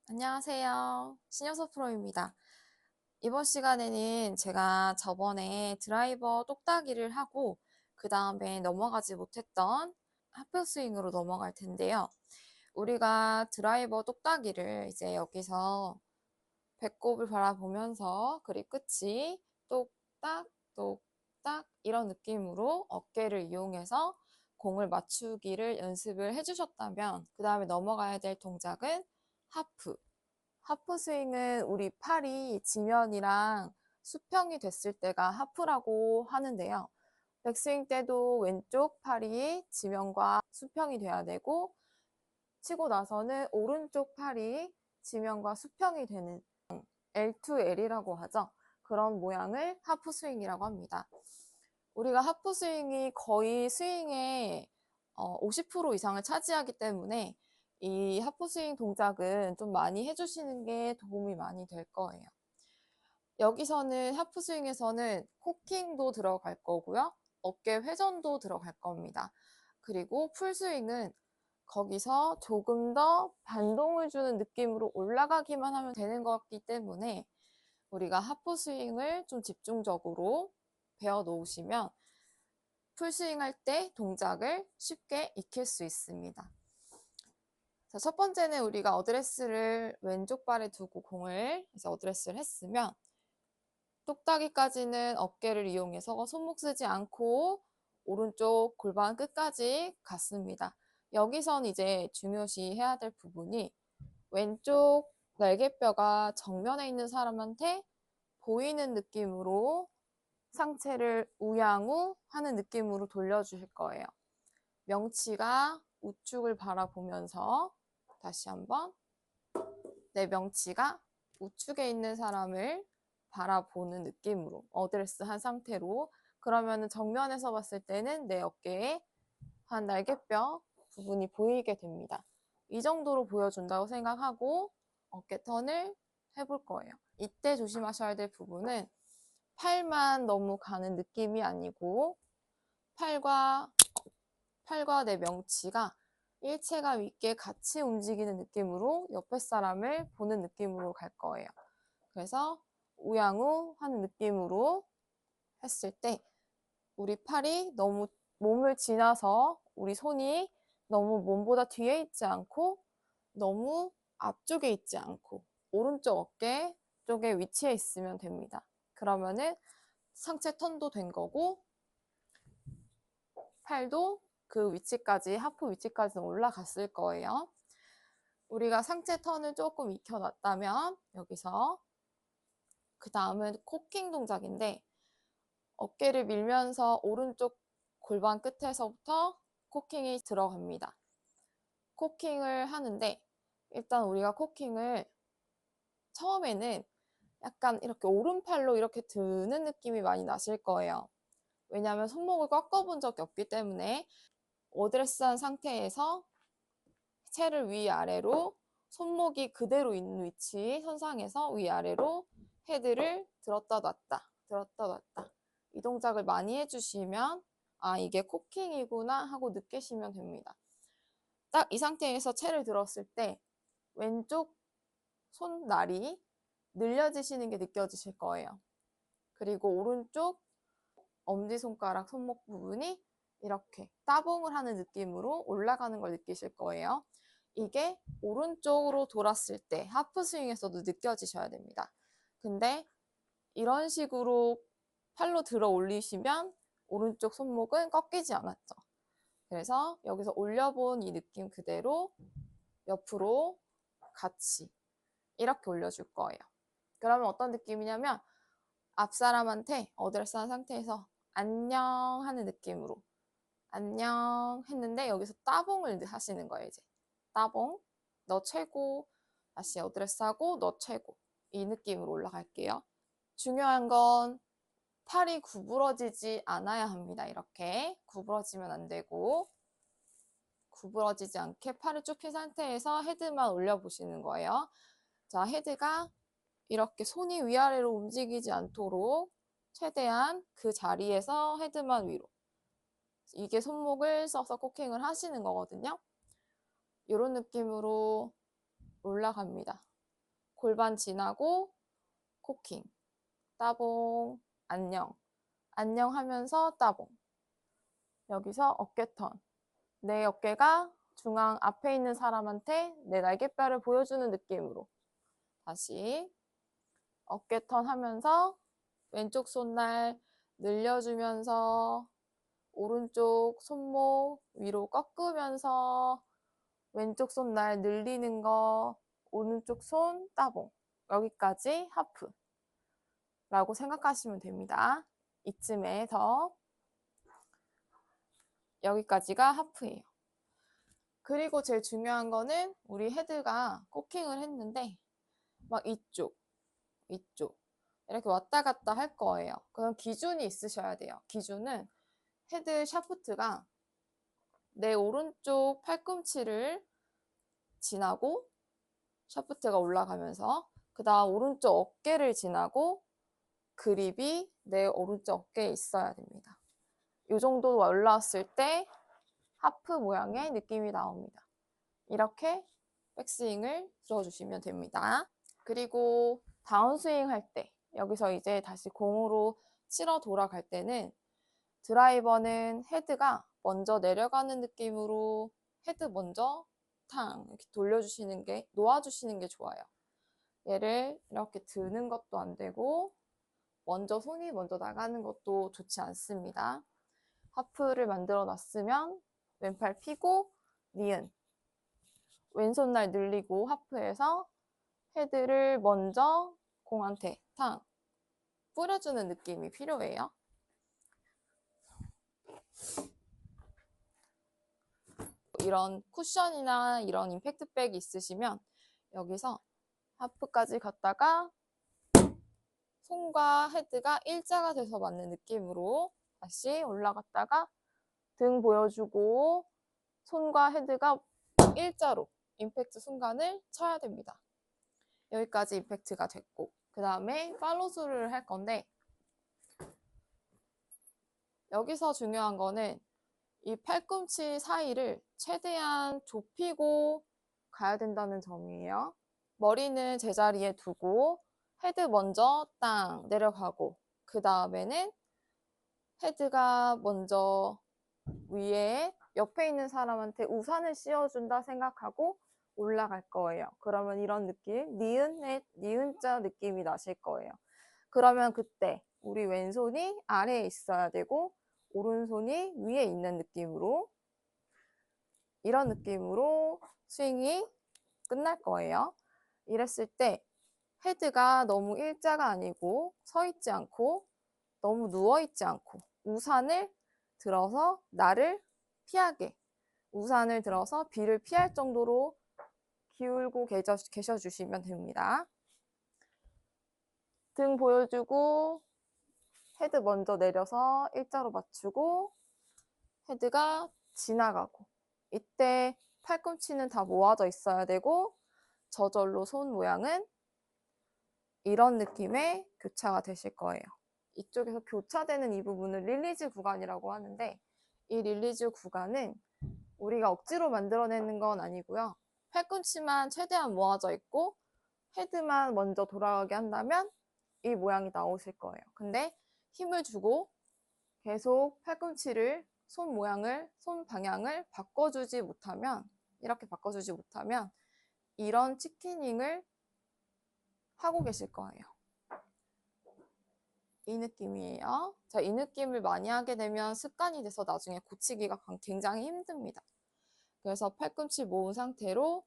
안녕하세요. 신여서 프로입니다. 이번 시간에는 제가 저번에 드라이버 똑딱이를 하고 그 다음에 넘어가지 못했던 하프 스윙으로 넘어갈 텐데요. 우리가 드라이버 똑딱이를 이제 여기서 배꼽을 바라보면서 그립 끝이 똑딱 똑딱 이런 느낌으로 어깨를 이용해서 공을 맞추기를 연습을 해주셨다면 그 다음에 넘어가야 될 동작은 하프. 하프 스윙은 우리 팔이 지면이랑 수평이 됐을 때가 하프라고 하는데요. 백스윙 때도 왼쪽 팔이 지면과 수평이 돼야 되고 치고 나서는 오른쪽 팔이 지면과 수평이 되는 L2L이라고 하죠. 그런 모양을 하프 스윙이라고 합니다. 우리가 하프 스윙이 거의 스윙의 50% 이상을 차지하기 때문에 이 하프 스윙 동작은 좀 많이 해주시는 게 도움이 많이 될 거예요. 여기서는 하프 스윙에서는 코킹도 들어갈 거고요. 어깨 회전도 들어갈 겁니다. 그리고 풀 스윙은 거기서 조금 더 반동을 주는 느낌으로 올라가기만 하면 되는 거기 때문에 우리가 하프 스윙을 좀 집중적으로 배워 놓으시면 풀스윙 할 때 동작을 쉽게 익힐 수 있습니다. 자, 첫 번째는 우리가 어드레스를 왼쪽 발에 두고 공을 이제 어드레스를 했으면 똑딱이까지는 어깨를 이용해서 손목 쓰지 않고 오른쪽 골반 끝까지 갔습니다. 여기선 이제 중요시 해야 될 부분이 왼쪽 날개뼈가 정면에 있는 사람한테 보이는 느낌으로 상체를 우양우 하는 느낌으로 돌려주실 거예요. 명치가 우측을 바라보면서 다시 한번 내 명치가 우측에 있는 사람을 바라보는 느낌으로 어드레스 한 상태로 그러면 정면에서 봤을 때는 내 어깨에 한 날개뼈 부분이 보이게 됩니다. 이 정도로 보여준다고 생각하고 어깨 턴을 해볼 거예요. 이때 조심하셔야 될 부분은 팔만 너무 가는 느낌이 아니고 팔과 내 명치가 일체감 있게 같이 움직이는 느낌으로 옆에 사람을 보는 느낌으로 갈 거예요. 그래서 우양우 하는 느낌으로 했을 때 우리 팔이 너무 몸을 지나서 우리 손이 너무 몸보다 뒤에 있지 않고 너무 앞쪽에 있지 않고 오른쪽 어깨 쪽에 위치해 있으면 됩니다. 그러면은 상체 턴도 된 거고 팔도 그 위치까지 하프 위치까지 올라갔을 거예요. 우리가 상체 턴을 조금 익혀놨다면 여기서 그 다음은 코킹 동작인데 어깨를 밀면서 오른쪽 골반 끝에서부터 코킹이 들어갑니다. 코킹을 하는데 일단 우리가 코킹을 처음에는 약간 이렇게 오른팔로 이렇게 드는 느낌이 많이 나실 거예요. 왜냐하면 손목을 꺾어본 적이 없기 때문에 어드레스한 상태에서 채를 위아래로 손목이 그대로 있는 위치 선상에서 위아래로 헤드를 들었다 놨다 들었다 놨다 이 동작을 많이 해주시면 아 이게 코킹이구나 하고 느끼시면 됩니다. 딱 이 상태에서 채를 들었을 때 왼쪽 손날이 늘려지시는 게 느껴지실 거예요. 그리고 오른쪽 엄지손가락 손목 부분이 이렇게 따봉을 하는 느낌으로 올라가는 걸 느끼실 거예요. 이게 오른쪽으로 돌았을 때 하프 스윙에서도 느껴지셔야 됩니다. 근데 이런 식으로 팔로 들어 올리시면 오른쪽 손목은 꺾이지 않았죠. 그래서 여기서 올려본 이 느낌 그대로 옆으로 같이 이렇게 올려줄 거예요. 그러면 어떤 느낌이냐면 앞사람한테 어드레스 한 상태에서 안녕 하는 느낌으로 안녕 했는데 여기서 따봉을 하시는 거예요. 이제 따봉 너 최고 다시 어드레스 하고 너 최고 이 느낌으로 올라갈게요. 중요한 건 팔이 구부러지지 않아야 합니다. 이렇게 구부러지면 안 되고 구부러지지 않게 팔을 쭉 핀 상태에서 헤드만 올려보시는 거예요. 자, 헤드가 이렇게 손이 위아래로 움직이지 않도록 최대한 그 자리에서 헤드만 위로 이게 손목을 써서 코킹을 하시는 거거든요. 이런 느낌으로 올라갑니다. 골반 지나고 코킹, 따봉, 안녕, 안녕 하면서 따봉. 여기서 어깨턴. 내 어깨가 중앙 앞에 있는 사람한테 내 날개뼈를 보여주는 느낌으로. 다시 어깨턴 하면서 왼쪽 손날 늘려주면서 오른쪽 손목 위로 꺾으면서 왼쪽 손날 늘리는 거, 오른쪽 손 따봉. 여기까지 하프라고 생각하시면 됩니다. 이쯤에서 여기까지가 하프예요. 그리고 제일 중요한 거는 우리 헤드가 코킹을 했는데 막 이쪽 이렇게 왔다 갔다 할 거예요. 그럼 기준이 있으셔야 돼요. 기준은 헤드 샤프트가 내 오른쪽 팔꿈치를 지나고 샤프트가 올라가면서 그 다음 오른쪽 어깨를 지나고 그립이 내 오른쪽 어깨에 있어야 됩니다. 이 정도 올라왔을 때 하프 모양의 느낌이 나옵니다. 이렇게 백스윙을 들어주시면 됩니다. 그리고 다운스윙 할 때 여기서 이제 다시 공으로 치러 돌아갈 때는 드라이버는 헤드가 먼저 내려가는 느낌으로 헤드 먼저 탕 이렇게 돌려주시는 게 놓아주시는 게 좋아요. 얘를 이렇게 드는 것도 안 되고 손이 먼저 나가는 것도 좋지 않습니다. 하프를 만들어 놨으면 왼팔 펴고 니은 왼손날 늘리고 하프에서 헤드를 먼저 공한테 탕 뿌려주는 느낌이 필요해요. 이런 쿠션이나 이런 임팩트백이 있으시면 여기서 하프까지 갔다가 손과 헤드가 일자가 돼서 맞는 느낌으로 다시 올라갔다가 등 보여주고 손과 헤드가 일자로 임팩트 순간을 쳐야 됩니다. 여기까지 임팩트가 됐고 그 다음에 팔로스루를 할 건데 여기서 중요한 거는 이 팔꿈치 사이를 최대한 좁히고 가야 된다는 점이에요. 머리는 제자리에 두고 헤드 먼저 땅 내려가고 그 다음에는 헤드가 먼저 위에 옆에 있는 사람한테 우산을 씌워준다 생각하고 올라갈 거예요. 그러면 이런 느낌, 니은자 느낌이 나실 거예요. 그러면 그때 우리 왼손이 아래에 있어야 되고 오른손이 위에 있는 느낌으로 이런 느낌으로 스윙이 끝날 거예요. 이랬을 때 헤드가 너무 일자가 아니고 서 있지 않고 너무 누워 있지 않고 우산을 들어서 나를 피하게 우산을 들어서 비를 피할 정도로 기울고 계셔 주시면 됩니다. 등 보여주고 헤드 먼저 내려서 일자로 맞추고 헤드가 지나가고 이때 팔꿈치는 다 모아져 있어야 되고 저절로 손 모양은 이런 느낌의 교차가 되실 거예요. 이쪽에서 교차되는 이 부분을 릴리즈 구간이라고 하는데 이 릴리즈 구간은 우리가 억지로 만들어내는 건 아니고요. 팔꿈치만 최대한 모아져 있고 헤드만 먼저 돌아가게 한다면 이 모양이 나오실 거예요. 근데 힘을 주고 계속 팔꿈치를 손 모양을, 손 방향을 바꿔주지 못하면 이렇게 바꿔주지 못하면 이런 치키닝을 하고 계실 거예요. 이 느낌이에요. 자, 이 느낌을 많이 하게 되면 습관이 돼서 나중에 고치기가 굉장히 힘듭니다. 그래서 팔꿈치 모은 상태로